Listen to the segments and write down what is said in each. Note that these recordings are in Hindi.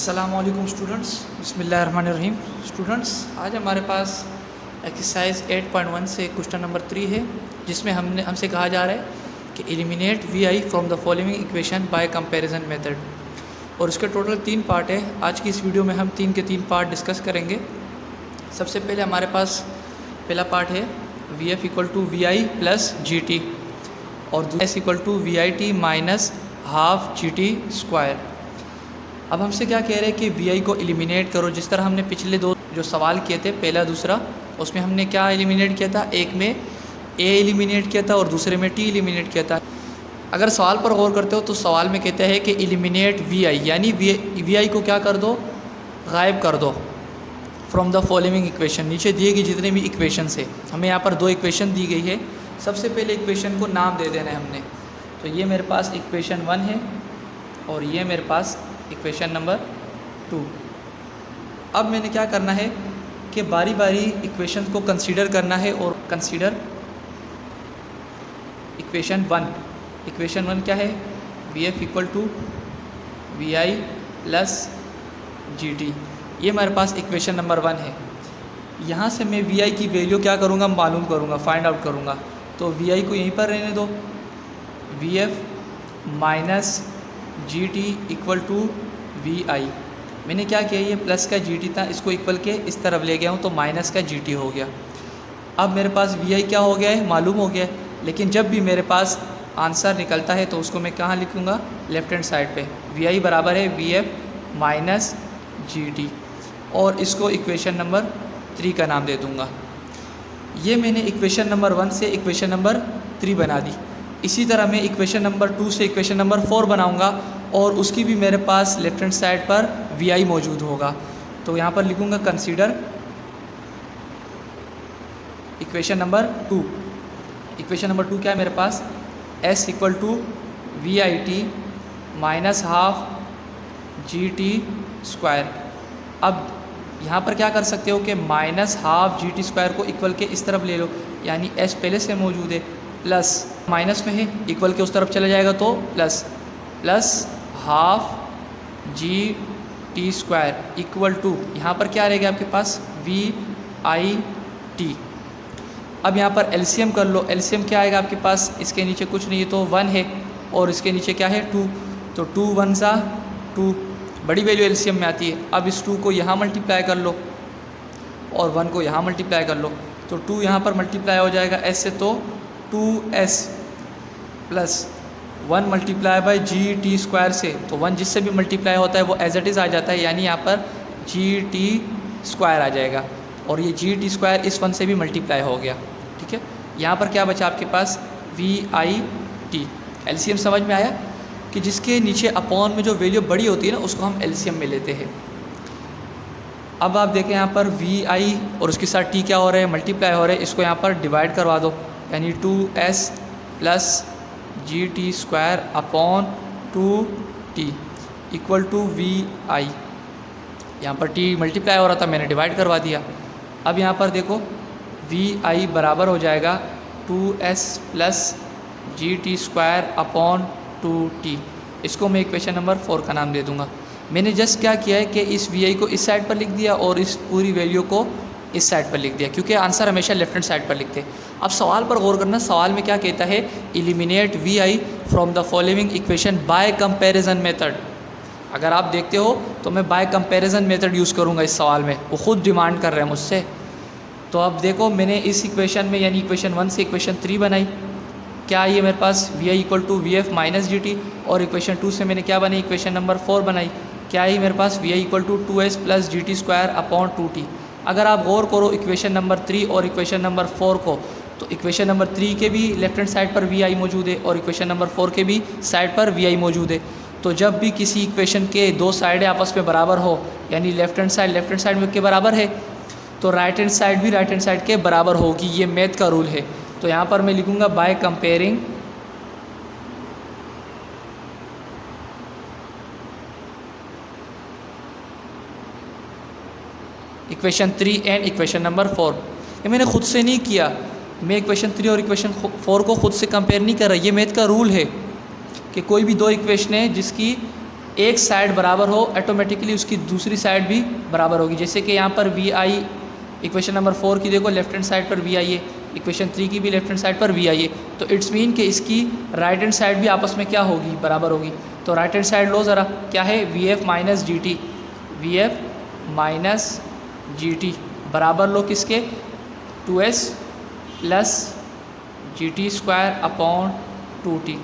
अस्सलामुअलैकुम स्टूडेंट्स, बिस्मिल्लाहिर्रहमानिर्रहीम। स्टूडेंट्स, आज हमारे पास एक्सरसाइज 8.1 से क्वेश्चन नंबर 3 है, जिसमें हमसे कहा जा रहा है कि eliminate v i from the following equation by comparison method. और इसके टोटल 3 पार्ट है। आज की इस वीडियो में हम 3 के 3 पार्ट डिस्कस करेंगे। सबसे पहले हमारे पास पहला पार्ट है V F equal to we I plus ji T और S equal to we I T minus half G T square. अब हमसे क्या कह रहे हैं कि वी आई को एलिमिनेट करो, जिस तरह हमने पिछले दो जो सवाल किए थे, पहला दूसरा, उसमें हमने क्या एलिमिनेट किया था, एक में ए एलिमिनेट किया था और दूसरे में टी एलिमिनेट किया था। अगर सवाल पर गौर करते हो तो सवाल में कहता है कि एलिमिनेट वी आई, यानी वी आई को क्या कर दो, गायब कर दो फ्रॉम द फॉलोइंग इक्वेशन। नीचे दिए गए जितने भी इक्वेशन है, हमें यहाँ पर 2 इक्वेशन दी गई है। सबसे पहले इक्वेशन को नाम दे देना है हमने। तो ये मेरे पास इक्वेशन 1 है और ये मेरे पास इक्वेशन नंबर 2। अब मैंने क्या करना है कि बारी बारी इक्वेशन को कंसीडर करना है। और कंसीडर इक्वेशन 1। इक्वेशन 1 क्या है, V F equal to we I plus ji t. ये मेरे पास इक्वेशन नंबर 1 है। यहाँ से मैं वी आई की वैल्यू क्या करूँगा, मालूम करूँगा, फाइंड आउट करूँगा। तो वी आई को यहीं पर रहने दो, V F minus G T equal to we I. मैंने क्या किया, ये प्लस का जी टी था, इसको इक्वल के इस तरफ ले गया हूँ तो माइनस का जी टी हो गया। अब मेरे पास वी आई क्या हो गया है, मालूम हो गया है। लेकिन जब भी मेरे पास आंसर निकलता है तो उसको मैं कहाँ लिखूँगा, लेफ्ट हैंड साइड पे। वी आई बराबर है वी एफ माइनस जी टी और इसको इक्वेशन नंबर 3 का नाम दे दूँगा। ये मैंने इक्वेशन नंबर 1 से इक्वेशन नंबर 3 बना दी। इसी तरह मैं इक्वेशन नंबर 2 से इक्वेशन नंबर 4 बनाऊंगा और उसकी भी मेरे पास लेफ्ट हैंड साइड पर वी आई मौजूद होगा। तो यहाँ पर लिखूंगा consider equation number 2। Equation number 2 क्या है मेरे पास, S equal to we I T minus half G T square. अब यहाँ पर क्या कर सकते हो कि minus half G T square को इक्वल के इस तरफ ले लो, यानी एस पहले से मौजूद है, प्लस माइनस में है, इक्वल के उस तरफ चला जाएगा तो plus plus half G T square equal to, यहाँ पर क्या रहेगा आपके पास, वी आई टी। अब यहाँ पर एलसीएम कर लो। एलसीएम क्या आएगा आपके पास, इसके नीचे कुछ नहीं है तो 1 है और इसके नीचे क्या है 2, तो 2 1 सा 2, बड़ी वैल्यू एलसीएम में आती है। अब इस 2 को यहाँ मल्टीप्लाई कर लो और 1 को यहाँ मल्टीप्लाई कर लो, तो 2 यहाँ पर मल्टीप्लाई हो जाएगा एस से, तो 2s plus 1 multiply by G T square से, तो 1 जिससे भी मल्टीप्लाई होता है वो एज इट इज़ आ जाता है, यानी यहाँ पर जी टी स्क्वायर आ जाएगा और ये जी टी स्क्वायर इस 1 से भी मल्टीप्लाई हो गया। ठीक है, यहाँ पर क्या बचा आपके पास, वी आई टी। एलसीएम समझ में आया कि जिसके नीचे अपॉन में जो वैल्यू बड़ी होती है ना, उसको हम एलसीएम में लेते हैं। अब आप देखें यहाँ पर वी आई और उसके साथ टी क्या हो रहा है, मल्टीप्लाई हो रहा है। इसको यहाँ पर डिवाइड करवा दो, यानी 2s plus G T square upon 2t equal to we I. यहाँ पर t मल्टीप्लाई हो रहा था, मैंने डिवाइड करवा दिया। अब यहाँ पर देखो वी आई बराबर हो जाएगा 2s plus G T square upon 2t। इसको मैं इक्वेशन नंबर 4 का नाम दे दूँगा। मैंने जस्ट क्या किया है कि इस वी आई को इस साइड पर लिख दिया और इस पूरी वैल्यू को इस साइड पर लिख दिया, क्योंकि आंसर हमेशा लेफ्ट हैंड साइड पर लिखते हैं। अब सवाल पर गौर करना, सवाल में क्या कहता है, eliminate v i from the following equation by comparison method. अगर आप देखते हो तो मैं बाय कंपैरिजन मेथड यूज़ करूँगा इस सवाल में, वो खुद डिमांड कर रहे हैं मुझसे। तो अब देखो मैंने इस इक्वेशन में यानी इक्वेशन 1 से इक्वेशन 3 बनाई। क्या ये मेरे पास V I equal to V F minus ji T, और इक्वेशन 2 से मैंने क्या बनाई, इक्वेशन नंबर 4 बनाई। क्या है मेरे पास, V I equal to 2s plus G T square upon 2t। अगर आप गौर करो इक्वेशन नंबर 3 और इक्वेशन नंबर 4 को, तो इक्वेशन नंबर 3 के भी लेफ्ट हैंड साइड पर वी आई मौजूद है और इक्वेशन नंबर 4 के भी साइड पर वी आई मौजूद है। तो जब भी किसी इक्वेशन के 2 साइडें आपस में बराबर हो, यानी लेफ्ट हैंड साइड में के बराबर है, तो राइट हैंड साइड भी राइट हैंड साइड के बराबर होगी। ये मैथ का रूल है। तो यहाँ पर मैं लिखूँगा by comparing equation 3 and equation number 4। ये मैंने खुद से नहीं किया, मैं इक्वेशन 3 और इक्वेशन 4 को खुद से कंपेयर नहीं कर रहा। ये मैथ का रूल है कि कोई भी 2 इक्वेशन है जिसकी एक साइड बराबर हो ऑटोमेटिकली उसकी दूसरी साइड भी बराबर होगी। जैसे कि यहाँ पर वी आई इक्वेशन नंबर 4 की देखो लेफ्ट हैंड साइड पर वी आई है, इक्वेशन 3 की भी लेफ्ट हैंड साइड पर वी आई है, तो इट्स मीन कि इसकी राइट हैंड साइड भी आपस में क्या होगी, बराबर होगी। तो राइट हैंड साइड लो ज़रा, क्या है, V F minus G T, V F minus जी टी बराबर लो किसके, 2s plus G T square upon 2t।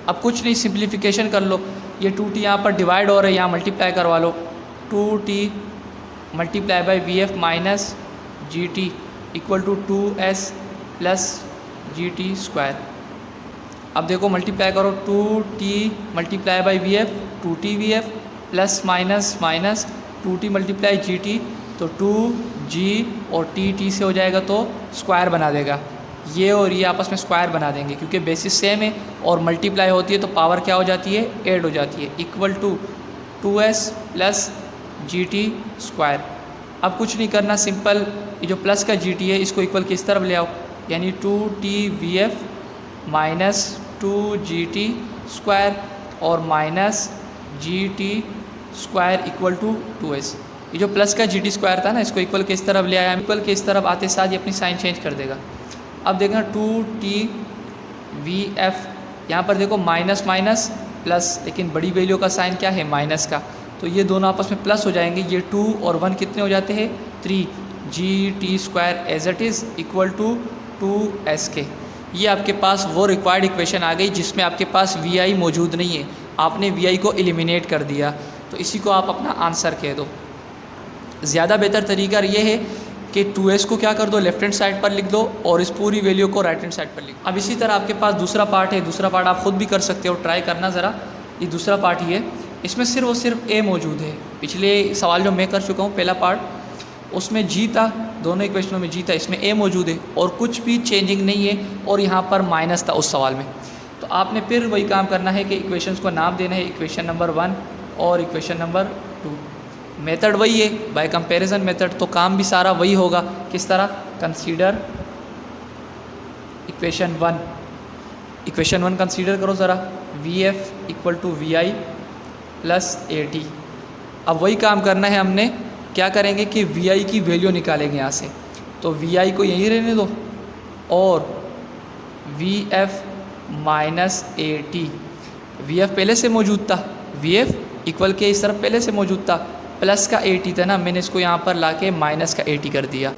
अब कुछ नहीं, सिंप्लीफिकेशन कर लो, ये 2t यहाँ पर डिवाइड हो रहा है, यहाँ मल्टीप्लाई करवा लो, 2t multiply by v F minus G T equal to 2s plus G T square. अब देखो मल्टीप्लाई करो, 2t multiply by v f, 2t we f plus minus minus 2t multiply g t, तो 2g और t से हो जाएगा तो स्क्वायर बना देगा। ये और ये आपस में स्क्वायर बना देंगे क्योंकि बेसिस सेम है और मल्टीप्लाई होती है तो पावर क्या हो जाती है, ऐड हो जाती है, equal to 2s plus G T square. अब कुछ नहीं करना, सिंपल ये जो प्लस का जी टी है इसको इक्वल किस तरफ ले आओ, यानी 2t V F minus 2gt square और minus G T square equal to 2s। ये जो प्लस का जी टी स्क्वायर था ना, इसको इक्वल किस तरफ ले आया, इक्वल किस तरफ आते साथ ये अपनी साइन चेंज कर देगा। अब देखना 2t वी एफ, यहाँ पर देखो माइनस माइनस प्लस, लेकिन बड़ी वैल्यू का साइन क्या है, माइनस का, तो ये दोनों आपस में प्लस हो जाएंगे, ये 2 और 1 कितने हो जाते हैं, 3 g T square as it is equal to 2s के। ये आपके पास वो रिक्वायर्ड इक्वेशन आ गई जिसमें आपके पास वी आई मौजूद नहीं है, आपने वी आई को एलिमिनेट कर दिया, तो इसी को आप अपना आंसर कह दो। ज़्यादा बेहतर तरीका ये है कि 2s को क्या कर दो, लेफ्ट हैंड साइड पर लिख दो और इस पूरी वैल्यू को राइट हैंड साइड पर लिख दो। अब इसी तरह आपके पास दूसरा पार्ट है, दूसरा पार्ट आप खुद भी कर सकते हो, ट्राई करना ज़रा। ये दूसरा पार्ट ही है, इसमें सिर्फ और सिर्फ a मौजूद है। पिछले सवाल जो मैं कर चुका हूँ पहला पार्ट, उसमें g था, दोनों इक्वेशनों में g था, इसमें a मौजूद है और कुछ भी चेंजिंग नहीं है, और यहाँ पर माइनस था उस सवाल में। तो आपने फिर वही काम करना है कि इक्वेशंस को नाम देना है, इक्वेशन नंबर 1 और इक्वेशन नंबर 2। मेथड वही है, बाय कंपैरिजन मेथड, तो काम भी सारा वही होगा। किस तरह, कंसीडर इक्वेशन 1, इक्वेशन 1 कंसीडर करो ज़रा, v F equal to we I plus a t. अब वही काम करना है हमने, क्या करेंगे कि वी आई की वैल्यू निकालेंगे यहाँ से, तो वी आई को यहीं रहने दो और V F minus A T, V F पहले से मौजूद था, वी एफ इक्वल के इस तरफ पहले से मौजूद था, प्लस का ए टी था ना, मैंने इसको यहाँ पर ला के माइनस का ए टी कर दिया।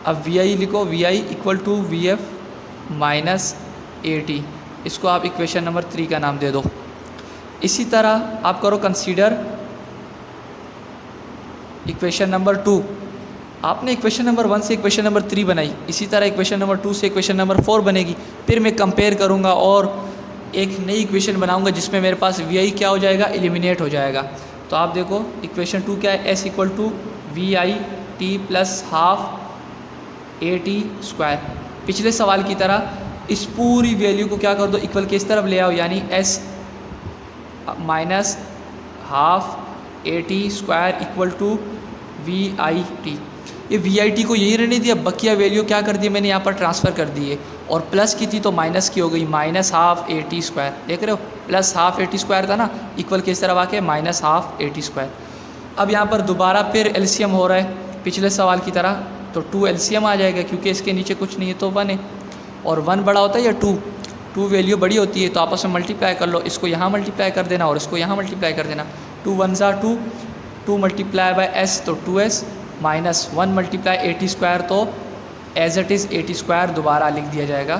अब वी आई लिखो, v I equal to V F minus A t, इसको आप इक्वेशन नंबर 3 का नाम दे दो। इसी तरह आप करो कंसीडर इक्वेशन नंबर 2। आपने इक्वेशन नंबर 1 से इक्वेशन नंबर 3 बनाई, इसी तरह इक्वेशन नंबर 2 से इक्वेशन नंबर 4 बनेगी। फिर मैं कंपेयर करूँगा और एक नई इक्वेशन बनाऊँगा जिसमें मेरे पास वी आई क्या हो जाएगा, एलिमिनेट हो जाएगा। तो आप देखो इक्वेशन 2 क्या है, s equal to we I t plus half a T square. पिछले सवाल की तरह इस पूरी वैल्यू को क्या कर दो, इक्वल के इस तरफ ले आओ, यानी s minus half a T square equal to we I t. ये वी आई टी को यही रहने दिया, बकिया वैल्यू क्या कर दी मैंने यहाँ पर ट्रांसफ़र कर दी है, और प्लस की थी तो माइनस की हो गई, minus half a T square. देख रहे हो, plus half a T square था ना, इक्वल के इस तरफ आके minus half a T square. अब यहाँ पर दोबारा फिर एलसीएम हो रहा है पिछले सवाल की तरह, तो 2 एलसीएम आ जाएगा क्योंकि इसके नीचे कुछ नहीं है तो 1 है, और 1 बड़ा होता है या 2 वैल्यू बड़ी होती है, तो आपस में मल्टीप्लाई कर लो, इसको यहाँ मल्टीप्लाई कर देना और इसको यहाँ मल्टीप्लाई कर देना। 2 1 ज़ा 2, 2 मल्टीप्लाई बाय एस तो 2s, minus 1 multiply A T square, तो as it is A T square दोबारा लिख दिया जाएगा।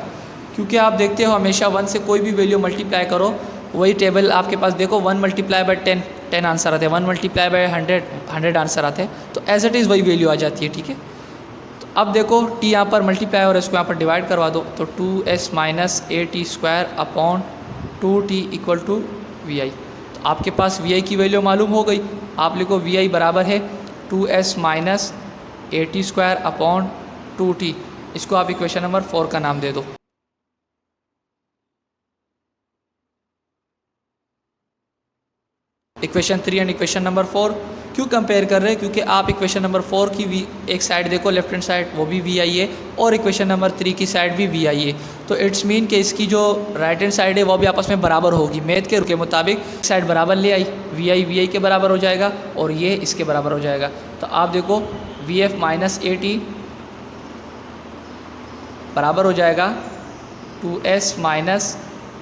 क्योंकि आप देखते हो हमेशा 1 से कोई भी वैल्यू मल्टीप्लाई करो, वही टेबल आपके पास देखो, 1 मल्टीप्लाई बाय 10 आंसर आते हैं, 1 मल्टीप्लाई बाय 100 आंसर आते हैं, तो एज इट इज़ वही वैल्यू आ जाती है। ठीक है, तो अब देखो t यहाँ पर मल्टीप्लाई और इसको यहाँ पर डिवाइड करवा दो, तो 2s minus A T square upon 2t equal to we I. तो आपके पास वी आई की वैल्यू मालूम हो गई, आप लिखो वी आई बराबर है 2s minus A T square upon 2t, इसको आप इक्वेशन नंबर 4 का नाम दे दो। इक्वेशन 3 एंड इक्वेशन नंबर 4 क्यों कंपेयर कर रहे हैं, क्योंकि आप इक्वेशन नंबर 4 की एक साइड देखो लेफ्ट हैंड साइड, वो भी वी आई है, और इक्वेशन नंबर 3 की साइड भी वी आई है, तो इट्स मीन कि इसकी जो राइट हैंड साइड है वो भी आपस में बराबर होगी। मैथ के मुताबिक साइड बराबर ले आई, वी आई के बराबर हो जाएगा और ये इसके बराबर हो जाएगा। तो आप देखो v F minus A T बराबर हो जाएगा 2s minus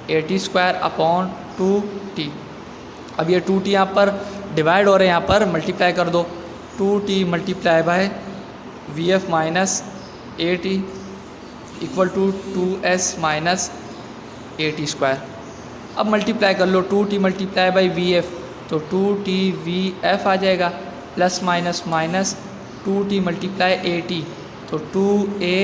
A T square upon 2t। अब ये 2t यहाँ पर डिवाइड हो रहे हैं, यहाँ पर मल्टीप्लाई कर दो, 2t multiply by v F minus A t equal to 2s minus A T square. अब मल्टीप्लाई कर लो 2t multiply by v f, तो 2t वी एफ आ जाएगा, plus minus minus 2t multiply ए टी, तो 2a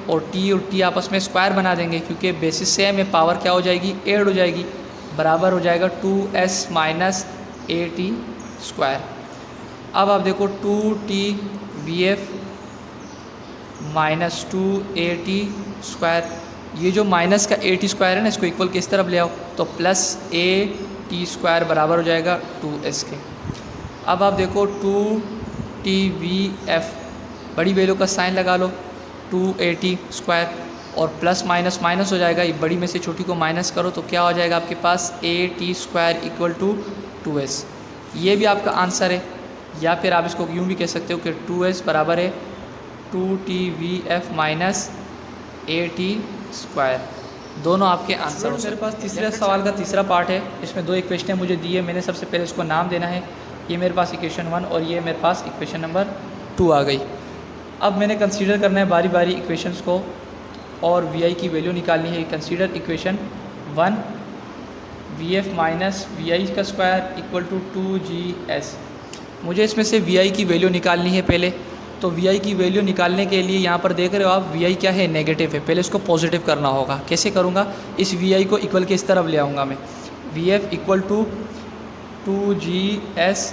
और t आपस में स्क्वायर बना देंगे क्योंकि बेसिस सेम है, पावर क्या हो जाएगी ऐड हो जाएगी, बराबर हो जाएगा 2s minus A T square. अब आप देखो 2t V F minus 2at square, ये जो माइनस का ए टी स्क्वायर है ना इसको इक्वल किस तरफ ले आओ, तो प्लस ए टी स्क्वायर बराबर हो जाएगा 2s के। अब आप देखो 2t वी एफ बड़ी वैल्यू का साइन लगा लो, 2at स्क्वायर और प्लस माइनस माइनस हो जाएगा, ये बड़ी में से छोटी को माइनस करो तो क्या हो जाएगा आपके पास A T square equal to 2s। ये भी आपका आंसर है, या फिर आप इसको यूँ भी कह सकते हो कि 2s बराबर है 2t V F minus A T square. दोनों आपके आंसर। मेरे पास तीसरे सवाल का तीसरा पार्ट है, इसमें दो इक्वेशनें मुझे दी है, मैंने सबसे पहले इसको नाम देना है। ये मेरे पास इक्वेशन 1 और ये मेरे पास इक्वेशन नंबर 2 आ गई। अब मैंने कंसीडर करना है बारी बारी इक्वेशंस को और वी आई की वैल्यू निकालनी है। Consider equation 1 V F minus V I का स्क्वायर इक्वल टू 2GS। मुझे इसमें से वी आई की वैल्यू निकालनी है पहले, तो वी आई की वैल्यू निकालने के लिए यहाँ पर देख रहे हो आप वी आई क्या है नेगेटिव है, पहले इसको पॉजिटिव करना होगा। कैसे करूँगा, इस वी आई को इक्वल के इस तरफ ले आऊँगा मैं, v F equal to 2GS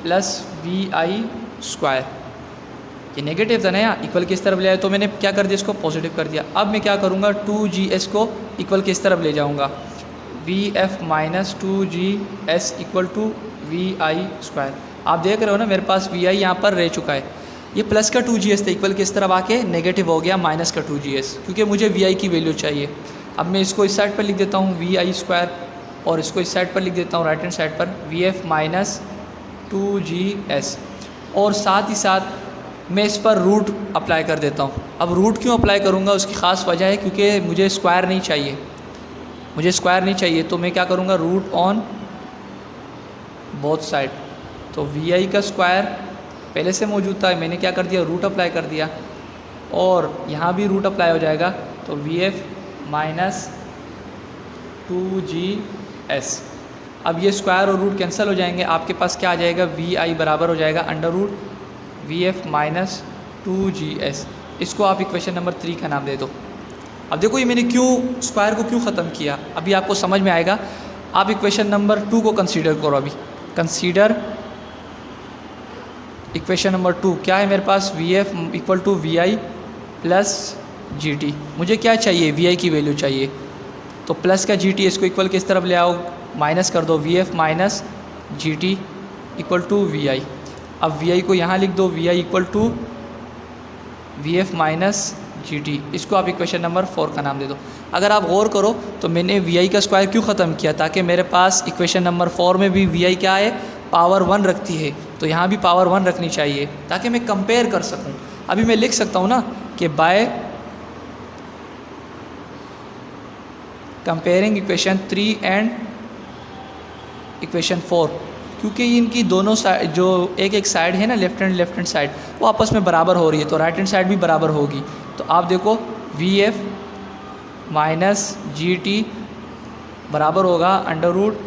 plus v i square. ये नेगेटिव था ना, यहाँ इक्वल किस तरफ ले आया तो मैंने क्या कर दिया इसको पॉजिटिव कर दिया। अब मैं क्या करूँगा 2GS को इक्वल किस तरफ ले जाऊँगा, v F minus 2GS equal to we i square. आप देख रहे हो ना मेरे पास वी आई यहाँ पर रह चुका है, ये प्लस का 2GS था, इक्वल किस तरफ आके नेगेटिव हो गया माइनस का 2GS, क्योंकि मुझे वी आई की वैल्यू चाहिए। अब मैं इसको इस साइड पर लिख देता हूँ वी आई स्क्वायर और इसको इस साइड पर लिख देता हूँ राइट हैंड साइड पर वी एफ माइनस 2GS, और साथ ही साथ मैं इस पर रूट अप्लाई कर देता हूँ। अब रूट क्यों अप्लाई करूँगा उसकी ख़ास वजह है, क्योंकि मुझे स्क्वायर नहीं चाहिए, मुझे स्क्वायर नहीं चाहिए, तो मैं क्या करूँगा रूट ऑन बोथ साइड। तो वी आई का स्क्वायर पहले से मौजूद था, मैंने क्या कर दिया रूट अप्लाई कर दिया, और यहाँ भी रूट अप्लाई हो जाएगा, तो वी एफ माइनस 2GS। अब ये स्क्वायर और रूट कैंसिल हो जाएंगे, आपके पास क्या आ जाएगा वी आई बराबर हो जाएगा under root v F minus 2GS। इसको आप इक्वेशन नंबर 3 का नाम दे दो। अब देखो ये मैंने क्यों स्क्वायर को क्यों ख़त्म किया, अभी आपको समझ में आएगा। आप इक्वेशन नंबर 2 को कंसीडर करो। अभी कंसीडर इक्वेशन नंबर 2 क्या है मेरे पास, V F equal to we I plus ji T. मुझे क्या चाहिए वी आई की वैल्यू चाहिए, तो प्लस का जी टी, इसको इक्वल किस तरफ ले आओ माइनस कर दो, V F minus G T equal to we I. अब वी आई को यहाँ लिख दो, V I equal to V F minus ji T. इसको आप इक्वेशन नंबर 4 का नाम दे दो। अगर आप गौर करो तो मैंने वी आई का स्क्वायर क्यों ख़त्म किया, ताकि मेरे पास इक्वेशन नंबर 4 में भी वी आई क्या है पावर 1 रखती है, तो यहाँ भी पावर 1 रखनी चाहिए ताकि मैं कंपेयर कर सकूँ। अभी मैं लिख सकता हूँ ना कि by comparing equation 3 and equation 4, क्योंकि इनकी दोनों साइड जो एक साइड है ना लेफ्ट हैंड साइड वो आपस में बराबर हो रही है, तो राइट हैंड साइड भी बराबर होगी। तो आप देखो वी एफ माइनस जी टी बराबर होगा under root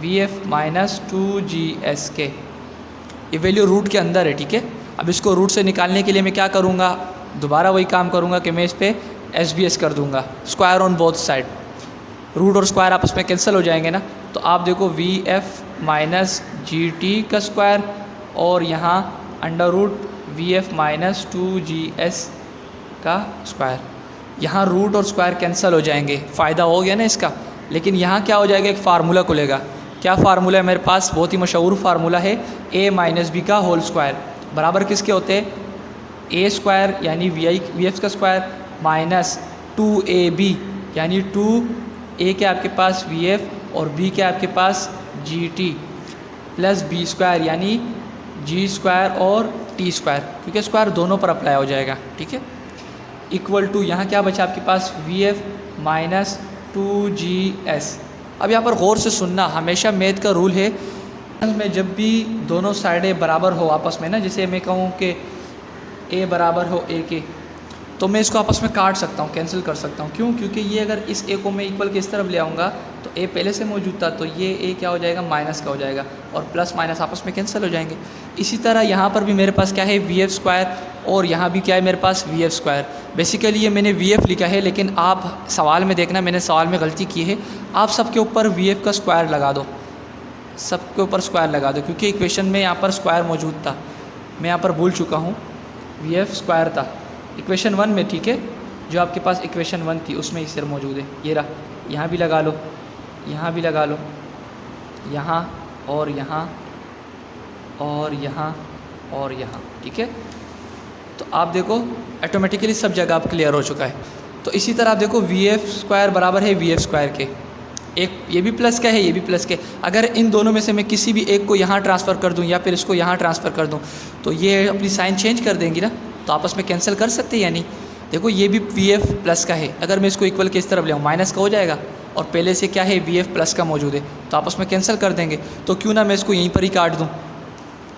v F minus 2GS के। ये वैल्यू रूट के अंदर है, ठीक है। अब इसको रूट से निकालने के लिए मैं क्या करूँगा, दोबारा वही काम करूँगा कि मैं इस पर SBS कर दूँगा, square on both side. Root और स्क्वायर आपस में कैंसिल हो जाएंगे ना, तो आप देखो वी एफ माइनस जी टी का स्क्वायर और यहाँ under root v F minus 2GS का स्क्वायर। यहाँ रूट और स्क्वायर कैंसिल हो जाएंगे, फ़ायदा हो गया ना इसका। लेकिन यहाँ क्या हो जाएगा, एक फार्मूला खुलेगा। क्या फार्मूला है मेरे पास, बहुत ही मशहूर फार्मूला है, a माइनस बी का होल स्क्वायर बराबर किसके होते हैं, a स्क्वायर यानी वी एफ का स्क्वायर माइनस 2ab, यानी 2a क्या आपके पास vf और b क्या आपके पास gt प्लस b स्क्वायर यानी g स्क्वायर और t स्क्वायर, क्योंकि स्क्वायर दोनों पर अप्लाई हो जाएगा, ठीक है। इक्वल टू यहाँ क्या बचा आपके पास vf माइनस 2gs। अब यहाँ पर गौर से सुनना, हमेशा मैथ का रूल है में जब भी दोनों साइडें बराबर हो आपस में ना, जैसे मैं कहूँ कि a बराबर हो a के, तो मैं इसको आपस में काट सकता हूँ, कैंसिल कर सकता हूँ। क्यों? क्योंकि ये अगर इस a को मैं इक्वल के इस तरफ ले आऊँगा तो a पहले से मौजूद था, तो ये a क्या हो जाएगा, माइनस का हो जाएगा और प्लस माइनस आपस में कैंसिल हो जाएंगे। इसी तरह यहाँ पर भी मेरे पास क्या है, vf स्क्वायर, और यहाँ भी क्या है मेरे पास vf स्क्वायर। बेसिकली ये मैंने vf लिखा है, लेकिन आप सवाल में देखना, मैंने सवाल में गलती की है। आप सबके ऊपर vf का स्क्वायर लगा दो, सबके ऊपर स्क्वायर लगा दो, क्योंकि इक्वेशन में यहाँ पर स्क्वायर मौजूद था, मैं यहाँ पर भूल चुका हूँ, vf स्क्वायर था इक्वेशन 1 में, ठीक है। जो आपके पास इक्वेशन 1 थी उसमें ही सिर्फ मौजूद है, ये रहा। यहाँ भी लगा लो, यहाँ भी लगा लो, यहाँ और यहाँ और यहाँ और यहाँ, ठीक है। तो आप देखो ऑटोमेटिकली सब जगह आप क्लियर हो चुका है। तो इसी तरह आप देखो vf स्क्वायर बराबर है vf स्क्वायर के, एक ये भी प्लस का है, ये भी प्लस के। अगर इन दोनों में से मैं किसी भी एक को यहाँ ट्रांसफ़र कर दूँ या फिर इसको यहाँ ट्रांसफ़र कर दूँ, तो ये अपनी साइन चेंज कर देंगी ना, तो आपस में कैंसिल कर सकते हैं या नहीं। देखो ये भी vf प्लस का है, अगर मैं इसको इक्वल के इस तरफ ले आऊँ माइनस का हो जाएगा, और पहले से क्या है vf प्लस का मौजूद है, तो आपस में कैंसिल कर देंगे। तो क्यों ना मैं इसको यहीं पर ही काट दूँ,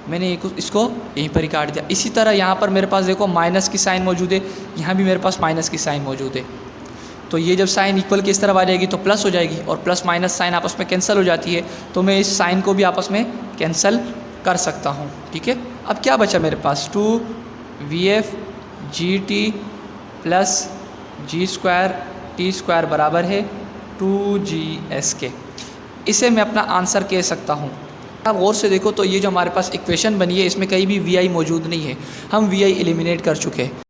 मैंने इसको यहीं पर ही काट दिया। इसी तरह यहाँ पर मेरे पास देखो माइनस की साइन मौजूद है, यहाँ भी मेरे पास माइनस की साइन मौजूद है। तो ये जब साइन इक्वल की इस तरफ आ जाएगी तो प्लस हो जाएगी, और प्लस माइनस साइन आपस में कैंसिल हो जाती है, तो मैं इस साइन को भी आपस में कैंसिल कर सकता हूँ, ठीक है। अब क्या बचा मेरे पास, 2vf gt प्लस जी स्क्वायर टी स्क्वायर बराबर है 2gs के। इसे मैं अपना आंसर कह सकता हूँ। आप गौर से देखो तो ये जो हमारे पास इक्वेशन बनी है, इसमें कहीं भी vi मौजूद नहीं है, हम vi एलिमिनेट कर चुके हैं।